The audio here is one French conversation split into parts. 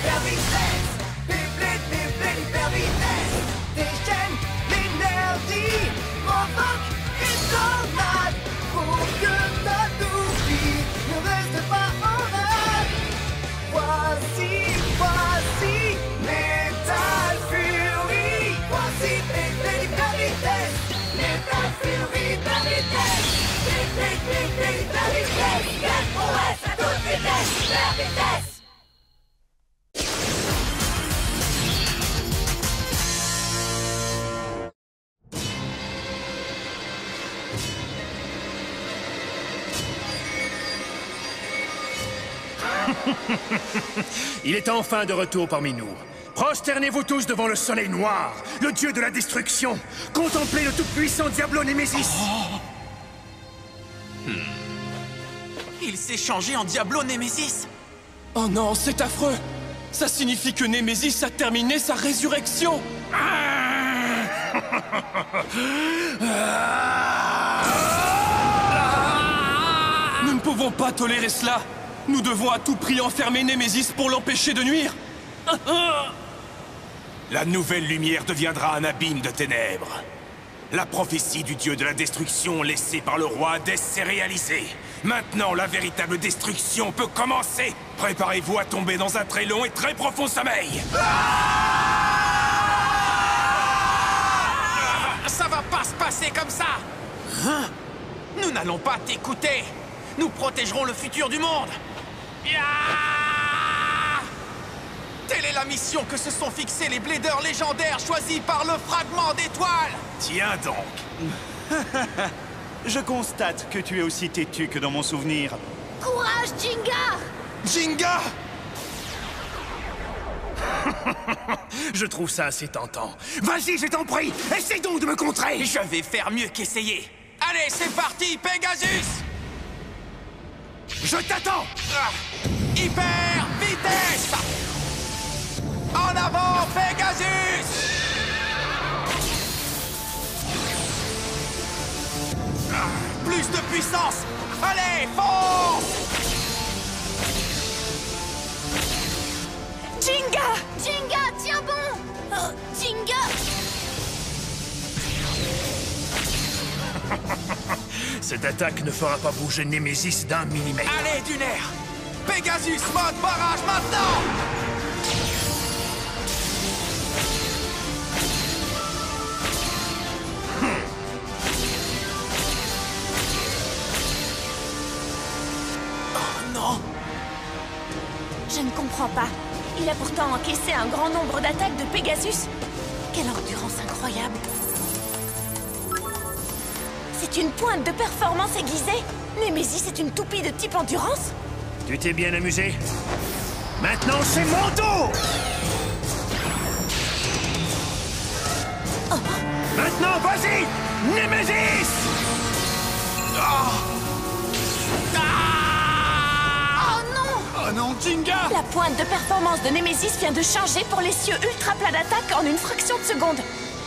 hyper vitesse. Beyblade, hyper vitesse. Déchaîne l'énergie, provoque une tornade pour que ta vie ne reste pas en rade. Voici Metal Fury. Voici Beyblade, hyper vitesse. Metal Fury, hyper vitesse. Beyblade, hyper vitesse. Quelle prouesse à toute vitesse, hyper vitesse. Il est enfin de retour parmi nous. Prosternez-vous tous devant le soleil noir, le dieu de la destruction. Contemplez le tout-puissant Diablo Némésis. Il s'est changé en Diablo Némésis. Oh non, c'est affreux. Ça signifie que Némésis a terminé sa résurrection. Nous ne pouvons pas tolérer cela. Nous devons à tout prix enfermer Némésis pour l'empêcher de nuire. La nouvelle lumière deviendra un abîme de ténèbres. La prophétie du dieu de la destruction laissée par le roi Hadès s'est réalisée. Maintenant, la véritable destruction peut commencer. Préparez-vous à tomber dans un très long et très profond sommeil. Ça va pas se passer comme ça. Nous n'allons pas t'écouter. Nous protégerons le futur du monde. Telle est la mission que se sont fixés les bladers légendaires choisis par le fragment d'étoiles. Tiens donc. Je constate que tu es aussi têtu que dans mon souvenir. Courage, Jinga! Jinga! Je trouve ça assez tentant. Vas-y, je t'en prie, essaie donc de me contrer. Je vais faire mieux qu'essayer. Allez, c'est parti, Pegasus! Je t'attends. Hyper vitesse! En avant, Pegasus! Plus de puissance! Allez, fonce! Jinga! Jinga, tiens bon! Jinga! Cette attaque ne fera pas bouger Némésis d'un millimètre. Allez, Dunaire! Pegasus, mode barrage maintenant! Oh non! Je ne comprends pas. Il a pourtant encaissé un grand nombre d'attaques de Pegasus. Quelle endurance incroyable! C'est une pointe de performance aiguisée. Némésis est une toupie de type endurance. Tu t'es bien amusé? Maintenant, c'est mon tour! Oh. Maintenant, vas-y! Némésis! Oh non! Oh non, Jinga! La pointe de performance de Némésis vient de changer pour les cieux ultra plats d'attaque en une fraction de seconde.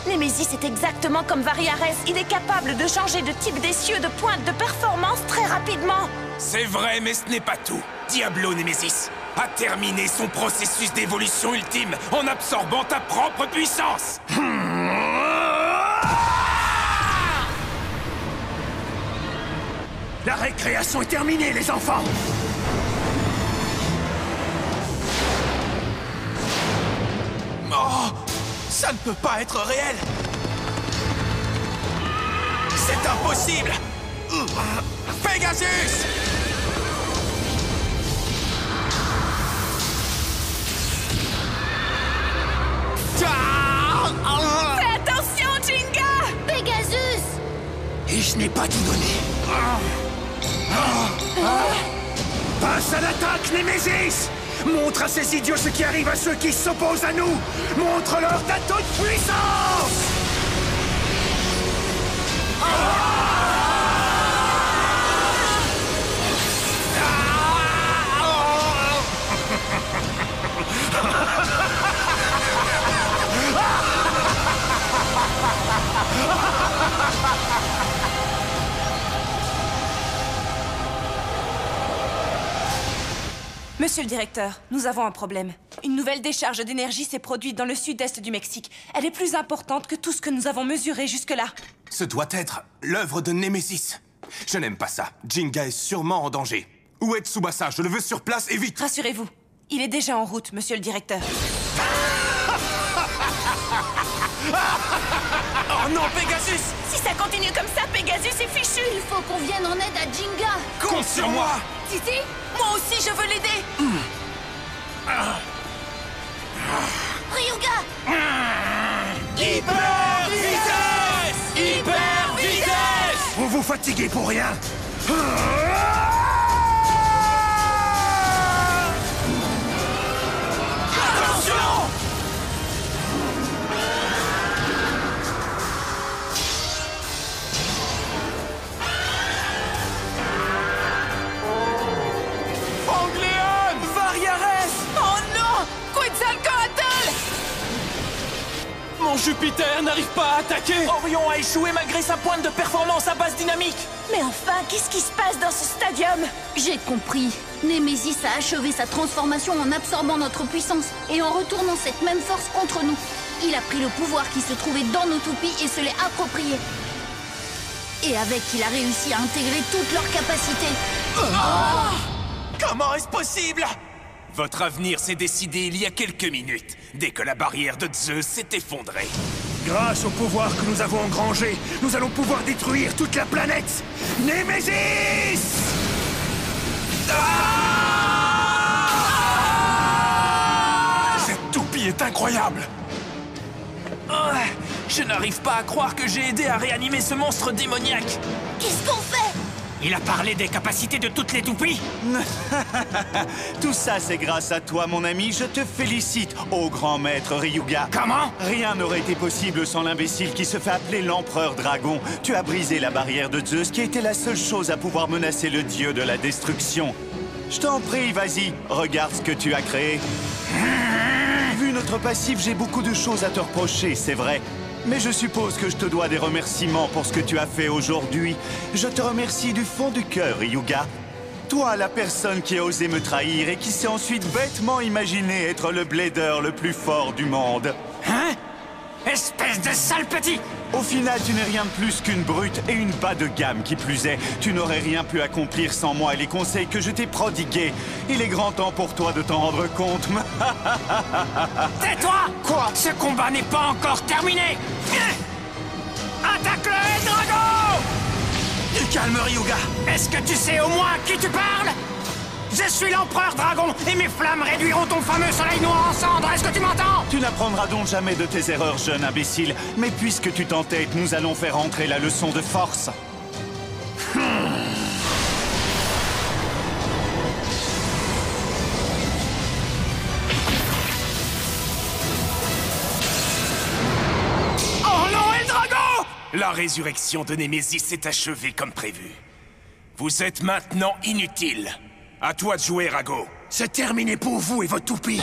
Némésis est exactement comme Variares. Il est capable de changer de type d'essieu de pointe de performance très rapidement. C'est vrai, mais ce n'est pas tout. Diablo Némésis a terminé son processus d'évolution ultime en absorbant ta propre puissance. La récréation est terminée, les enfants! Oh! Ça ne peut pas être réel! C'est impossible! Pegasus! Fais attention, Jinga! Pegasus! Et je n'ai pas tout donné. Passe à l'attaque, Némésis! Montre à ces idiots ce qui arrive à ceux qui s'opposent à nous! Montre-leur ta toute puissance! Monsieur le directeur, nous avons un problème. Une nouvelle décharge d'énergie s'est produite dans le sud-est du Mexique. Elle est plus importante que tout ce que nous avons mesuré jusque-là. Ce doit être l'œuvre de Némésis. Je n'aime pas ça. Jinga est sûrement en danger. Où est Tsubasa? Je le veux sur place et vite. Rassurez-vous, il est déjà en route, monsieur le directeur. Oh non, Pegasus! Si ça continue comme ça, Pegasus est fichu. Il faut qu'on vienne en aide à Jinga. Compte sur moi! Titi, moi aussi je veux l'aider. Ryuga! Hyper vitesse! Hyper vitesse! Vous vous fatiguez pour rien. Attention! Angléon! Variares! Oh non! Quetzalcoatl! Mon Jupiter n'arrive pas à attaquer. Orion a échoué malgré sa pointe de performance à base dynamique! Mais enfin, qu'est-ce qui se passe dans ce stadium? J'ai compris. Némésis a achevé sa transformation en absorbant notre puissance et en retournant cette même force contre nous. Il a pris le pouvoir qui se trouvait dans nos toupies et se l'est approprié. Et avec, il a réussi à intégrer toutes leurs capacités. Comment est-ce possible? Votre avenir s'est décidé il y a quelques minutes, dès que la barrière de Zeus s'est effondrée. Grâce au pouvoir que nous avons engrangé, nous allons pouvoir détruire toute la planète. Némésis! Cette toupie est incroyable! Je n'arrive pas à croire que j'ai aidé à réanimer ce monstre démoniaque. Qu'est-ce qu'on fait? Il a parlé des capacités de toutes les toupies. Tout ça, c'est grâce à toi, mon ami. Je te félicite, ô grand maître Ryuga. Comment? Rien n'aurait été possible sans l'imbécile qui se fait appeler l'Empereur Dragon. Tu as brisé la barrière de Zeus, qui était la seule chose à pouvoir menacer le dieu de la destruction. Je t'en prie, vas-y, regarde ce que tu as créé. Vu notre passif, j'ai beaucoup de choses à te reprocher, c'est vrai. Mais je suppose que je te dois des remerciements pour ce que tu as fait aujourd'hui. Je te remercie du fond du cœur, Ryuga. Toi, la personne qui a osé me trahir et qui s'est ensuite bêtement imaginé être le blader le plus fort du monde. Hein? Espèce de sale petit! Au final, tu n'es rien de plus qu'une brute et une bas de gamme qui plus est. Tu n'aurais rien pu accomplir sans moi et les conseils que je t'ai prodigués. Il est grand temps pour toi de t'en rendre compte. Tais-toi! Quoi? Ce combat n'est pas encore terminé! Attaque-le, Drago! Du calme, Ryuga. Est-ce que tu sais au moins à qui tu parles? Je suis l'Empereur Dragon et mes flammes réduiront ton fameux soleil noir en cendres. Est-ce que tu m'entends? Tu n'apprendras donc jamais de tes erreurs, jeune imbécile. Mais puisque tu t'entêtes, nous allons faire entrer la leçon de force. Oh non, Eldrago! La résurrection de Némésis s'est achevée comme prévu. Vous êtes maintenant inutile. À toi de jouer, Rago. C'est terminé pour vous et votre toupie.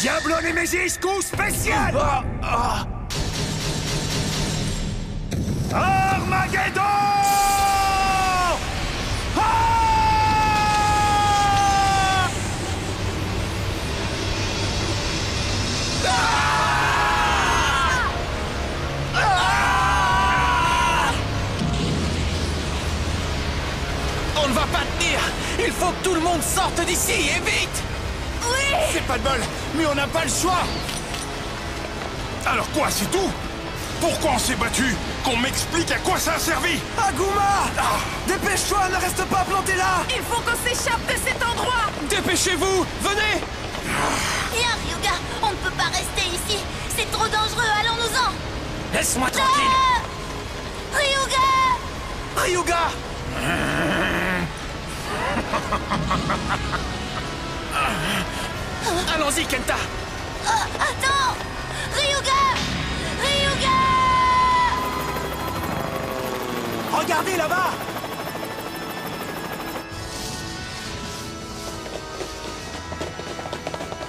Diablo Némésis, coup spécial! Armageddon! On ne va pas tenir. Il faut que tout le monde sorte d'ici, et vite! Oui! C'est pas de bol, mais on n'a pas le choix! Alors quoi, c'est tout? Pourquoi on s'est battu? Qu'on m'explique à quoi ça a servi? Aguma! Dépêche-toi, ne reste pas planté là! Il faut qu'on s'échappe de cet endroit! Dépêchez-vous, venez. Viens, Ryuga, on ne peut pas rester ici. C'est trop dangereux, allons-nous-en. Laisse-moi tranquille! Ryuga! Ryuga! Allons-y, Kenta! Attends! Ryuga! Ryuga! Regardez là-bas!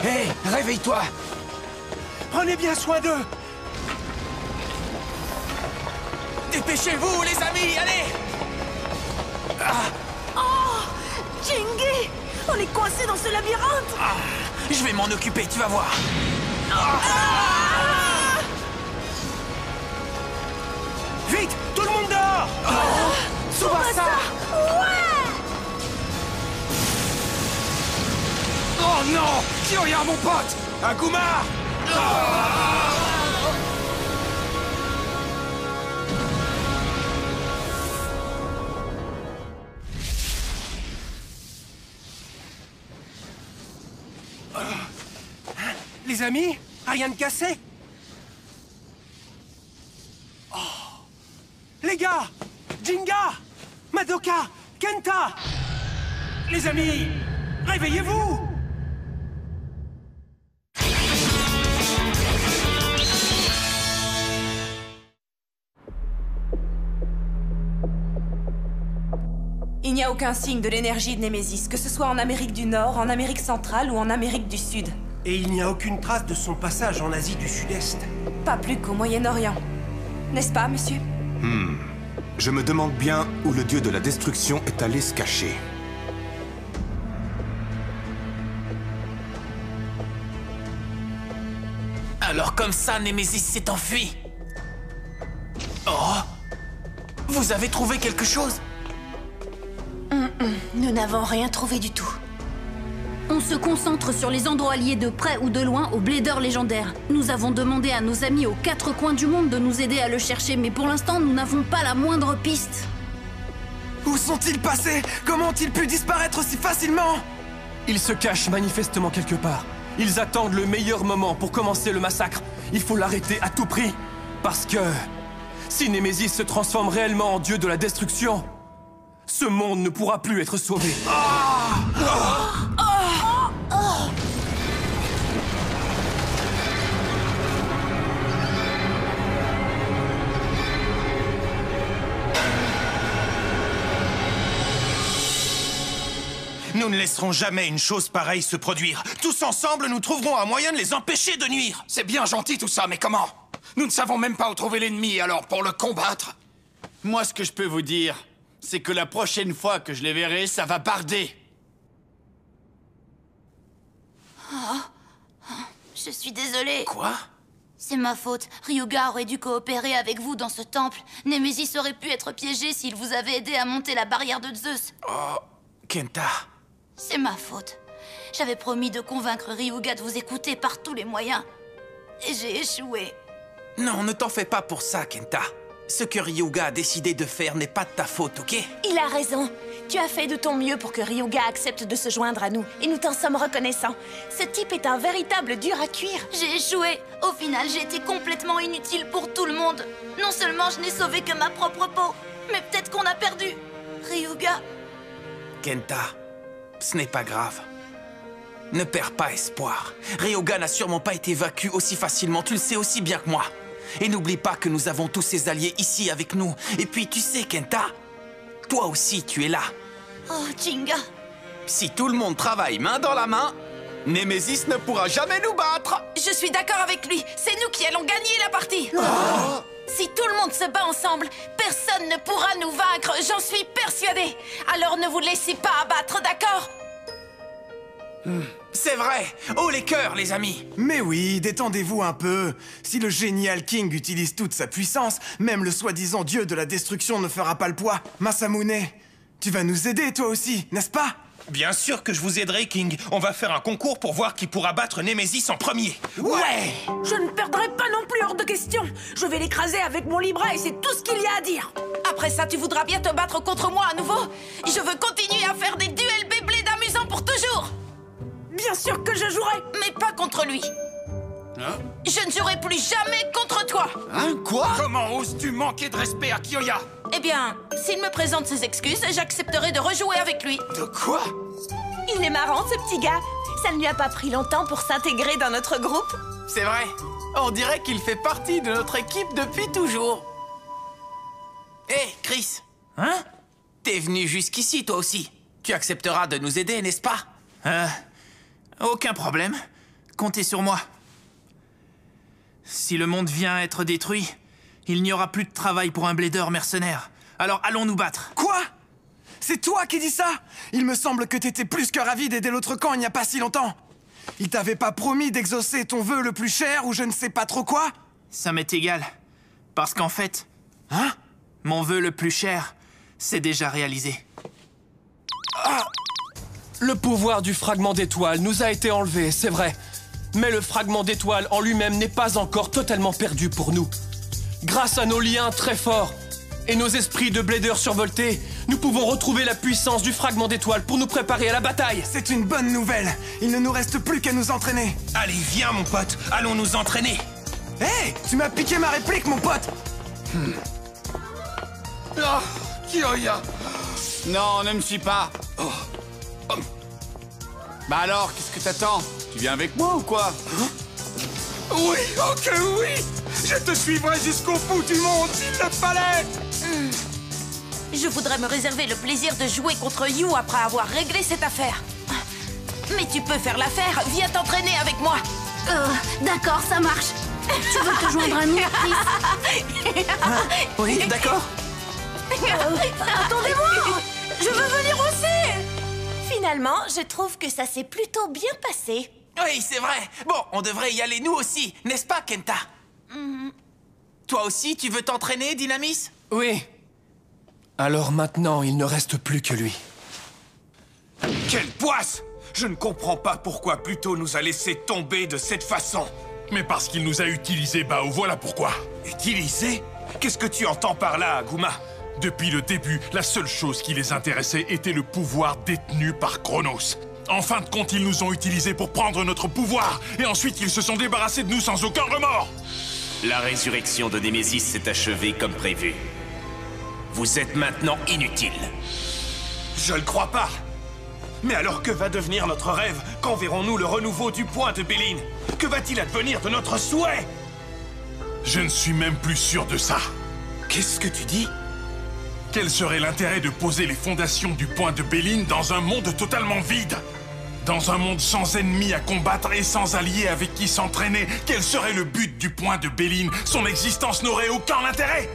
Hé, réveille-toi! Prenez bien soin d'eux! Dépêchez-vous, les amis, allez! Oh! Jingy! On est coincé dans ce labyrinthe. Je vais m'en occuper, tu vas voir. Vite, tout le monde dehors! Tsubasa! Oh non! Kyoya, mon pote! Aguma! Les amis, rien de cassé? Oh. Les gars! Jinga! Madoka! Kenta! Les amis, réveillez-vous! Il n'y a aucun signe de l'énergie de Némésis, que ce soit en Amérique du Nord, en Amérique centrale ou en Amérique du Sud. Et il n'y a aucune trace de son passage en Asie du Sud-Est. Pas plus qu'au Moyen-Orient. N'est-ce pas, monsieur? Je me demande bien où le dieu de la destruction est allé se cacher. Alors comme ça, Némésis s'est enfui. Oh! Vous avez trouvé quelque chose? Nous n'avons rien trouvé du tout. On se concentre sur les endroits liés de près ou de loin au Blader légendaire. Nous avons demandé à nos amis aux 4 coins du monde de nous aider à le chercher, mais pour l'instant, nous n'avons pas la moindre piste. Où sont-ils passés? Comment ont-ils pu disparaître si facilement? Ils se cachent manifestement quelque part. Ils attendent le meilleur moment pour commencer le massacre. Il faut l'arrêter à tout prix. Parce que si Némésis se transforme réellement en dieu de la destruction, ce monde ne pourra plus être sauvé. Nous ne laisserons jamais une chose pareille se produire. Tous ensemble, nous trouverons un moyen de les empêcher de nuire. C'est bien gentil tout ça, mais comment? Nous ne savons même pas où trouver l'ennemi, alors pour le combattre... Moi, ce que je peux vous dire, c'est que la prochaine fois que je les verrai, ça va barder. Je suis désolée. Quoi? C'est ma faute. Ryuga aurait dû coopérer avec vous dans ce temple. Némésis aurait pu être piégé s'il vous avait aidé à monter la barrière de Zeus. Oh, Kenta... C'est ma faute. J'avais promis de convaincre Ryuga de vous écouter par tous les moyens. Et j'ai échoué. Non, ne t'en fais pas pour ça, Kenta. Ce que Ryuga a décidé de faire n'est pas de ta faute, ok? Il a raison. Tu as fait de ton mieux pour que Ryuga accepte de se joindre à nous, et nous t'en sommes reconnaissants. Ce type est un véritable dur à cuire. J'ai échoué. Au final, j'ai été complètement inutile pour tout le monde. Non seulement je n'ai sauvé que ma propre peau, mais peut-être qu'on a perdu Ryuga. Kenta, ce n'est pas grave. Ne perds pas espoir. Ryuga n'a sûrement pas été vaincu aussi facilement, tu le sais aussi bien que moi. Et n'oublie pas que nous avons tous ces alliés ici avec nous. Et puis, tu sais, Kenta, toi aussi, tu es là. Oh, Jinga. Si tout le monde travaille main dans la main, Némésis ne pourra jamais nous battre. Je suis d'accord avec lui. C'est nous qui allons gagner la partie. Si tout le monde se bat ensemble, personne ne pourra nous vaincre, j'en suis persuadée. Alors ne vous laissez pas abattre, d'accord? C'est vrai. Oh, les cœurs, les amis. Mais oui, détendez-vous un peu. Si le génial King utilise toute sa puissance, même le soi-disant dieu de la destruction ne fera pas le poids. Masamune, tu vas nous aider toi aussi, n'est-ce pas? Bien sûr que je vous aiderai, King. On va faire un concours pour voir qui pourra battre Némésis en premier. Ouais. Je ne perdrai pas non plus hors de question. Je vais l'écraser avec mon libra et c'est tout ce qu'il y a à dire. Après ça, tu voudras bien te battre contre moi à nouveau? Je veux continuer à faire des duels Beyblade amusants pour toujours. Bien sûr que je jouerai, mais pas contre lui. Je ne jouerai plus jamais contre toi. Hein? Quoi? Comment oses-tu manquer de respect à Kyoya? Eh bien, s'il me présente ses excuses, j'accepterai de rejouer avec lui. De quoi? Il est marrant, ce petit gars. Ça ne lui a pas pris longtemps pour s'intégrer dans notre groupe. C'est vrai. On dirait qu'il fait partie de notre équipe depuis toujours. Hé, Chris. Hein? T'es venu jusqu'ici, toi aussi. Tu accepteras de nous aider, n'est-ce pas? Aucun problème. Comptez sur moi. Si le monde vient être détruit, il n'y aura plus de travail pour un blader mercenaire. Alors allons nous battre. Quoi? C'est toi qui dis ça? Il me semble que t'étais plus que ravi d'aider l'autre camp il n'y a pas si longtemps. Il t'avait pas promis d'exaucer ton vœu le plus cher ou je ne sais pas trop quoi? Ça m'est égal. Parce qu'en fait... Hein? Mon vœu le plus cher, c'est déjà réalisé. Le pouvoir du fragment d'étoile nous a été enlevé, c'est vrai. Mais le fragment d'étoile en lui-même n'est pas encore totalement perdu pour nous. Grâce à nos liens très forts et nos esprits de bladers survoltés, nous pouvons retrouver la puissance du fragment d'étoile pour nous préparer à la bataille. C'est une bonne nouvelle. Il ne nous reste plus qu'à nous entraîner. Allez, viens, mon pote. Allons nous entraîner. Hé, tu m'as piqué ma réplique, mon pote. Oh, Kyoya. Non, ne me suis pas. Bah alors, qu'est-ce que t'attends? Tu viens avec moi ou quoi? Oui, ok, oui. Je te suivrai jusqu'au bout du monde, s'il le fallait. Je voudrais me réserver le plaisir de jouer contre You après avoir réglé cette affaire. Mais tu peux faire l'affaire, viens t'entraîner avec moi. D'accord, ça marche. Tu veux te joindre à nous, Chris? Oui, d'accord. Attendez-moi, je veux venir aussi. Finalement, je trouve que ça s'est plutôt bien passé. Oui, c'est vrai. Bon, on devrait y aller nous aussi, n'est-ce pas, Kenta? Toi aussi, tu veux t'entraîner, Dynamis? Oui. Alors maintenant, il ne reste plus que lui. Quelle poisse! Je ne comprends pas pourquoi Pluto nous a laissé tomber de cette façon. Mais parce qu'il nous a utilisés, Bao, voilà pourquoi. Utilisé? Qu'est-ce que tu entends par là, Aguma? Depuis le début, la seule chose qui les intéressait était le pouvoir détenu par Chronos. En fin de compte, ils nous ont utilisés pour prendre notre pouvoir, et ensuite ils se sont débarrassés de nous sans aucun remords. La résurrection de Némésis s'est achevée comme prévu. Vous êtes maintenant inutiles. Je le crois pas. Mais alors que va devenir notre rêve? Quand verrons-nous le renouveau du point de Béline? Que va-t-il advenir de notre souhait? Je ne suis même plus sûr de ça. Qu'est-ce que tu dis? Quel serait l'intérêt de poser les fondations du point de Béline dans un monde totalement vide? Dans un monde sans ennemis à combattre et sans alliés avec qui s'entraîner, quel serait le but du point de Béline? Son existence n'aurait aucun intérêt!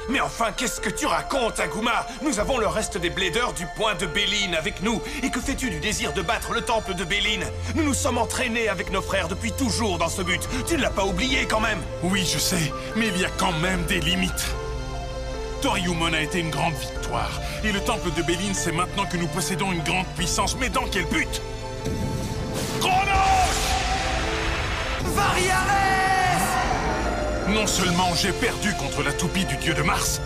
Mais enfin, qu'est-ce que tu racontes, Aguma? Nous avons le reste des bladers du point de Béline avec nous. Et que fais-tu du désir de battre le temple de Béline? Nous nous sommes entraînés avec nos frères depuis toujours dans ce but. Tu ne l'as pas oublié quand même? Oui, je sais, mais il y a quand même des limites. Toriumon a été une grande victoire. Et le temple de Béline, c'est maintenant que nous possédons une grande puissance. Mais dans quel but? Chronos! Variares! Non seulement j'ai perdu contre la toupie du dieu de Mars,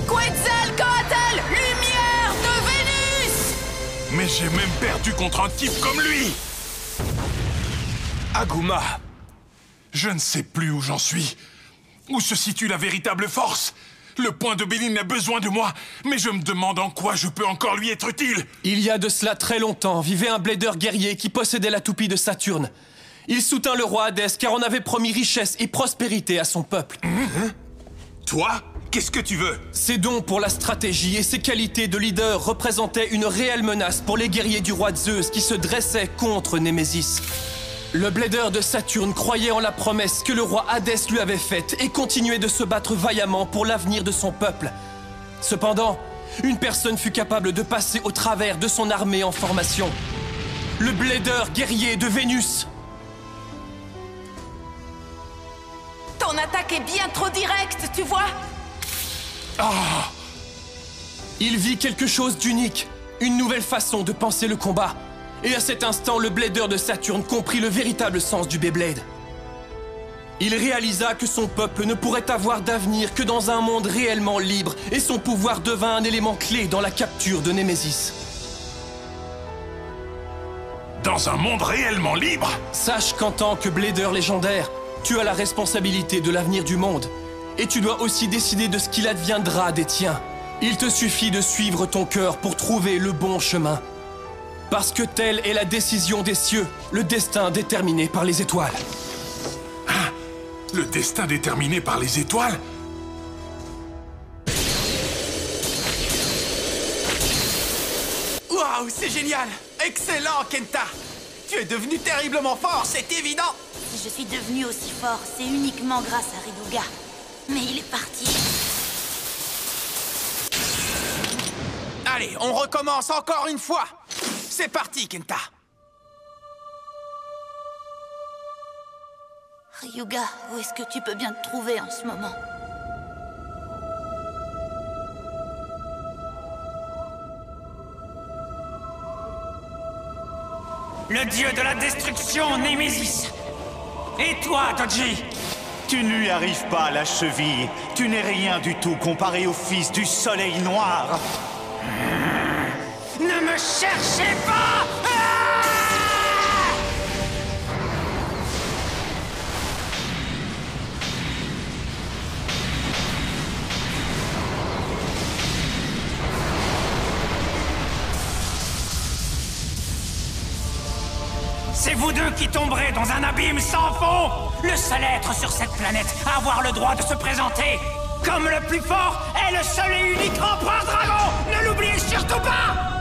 Quetzalcoatl, lumière de Vénus! mais j'ai même perdu contre un type comme lui! Aguma! Je ne sais plus où j'en suis. Où se situe la véritable force? Le point de Béline a besoin de moi, mais je me demande en quoi je peux encore lui être utile. Il y a de cela très longtemps, vivait un blader guerrier qui possédait la toupie de Saturne. Il soutint le roi Hadès car on avait promis richesse et prospérité à son peuple. Toi? Qu'est-ce que tu veux? Ses dons pour la stratégie et ses qualités de leader représentaient une réelle menace pour les guerriers du roi Zeus qui se dressaient contre Némésis. Le blader de Saturne croyait en la promesse que le roi Hadès lui avait faite et continuait de se battre vaillamment pour l'avenir de son peuple. Cependant, une personne fut capable de passer au travers de son armée en formation. Le blader guerrier de Vénus. Ton attaque est bien trop directe, tu vois? Il vit quelque chose d'unique, une nouvelle façon de penser le combat. Et à cet instant, le blader de Saturne comprit le véritable sens du Beyblade. Il réalisa que son peuple ne pourrait avoir d'avenir que dans un monde réellement libre, et son pouvoir devint un élément clé dans la capture de Némésis. Dans un monde réellement libre? Sache qu'en tant que blader légendaire, tu as la responsabilité de l'avenir du monde. Et tu dois aussi décider de ce qu'il adviendra des tiens. Il te suffit de suivre ton cœur pour trouver le bon chemin. Parce que telle est la décision des cieux, le destin déterminé par les étoiles. Ah, le destin déterminé par les étoiles? Waouh, c'est génial! Excellent, Kenta! Tu es devenu terriblement fort, c'est évident! Si je suis devenu aussi fort, c'est uniquement grâce à Ryuga. Mais il est parti. Allez, on recommence encore une fois. C'est parti, Kenta. Ryuga, où est-ce que tu peux bien te trouver en ce moment? Le dieu de la destruction, Némésis. Et toi, Dodji? Tu ne lui arrives pas à la cheville. Tu n'es rien du tout comparé au fils du soleil noir. Ne me cherchez pas! C'est vous deux qui tomberez dans un abîme sans fond! Le seul être sur cette planète à avoir le droit de se présenter comme le plus fort est le seul et unique empereur dragon! Ne l'oubliez surtout pas!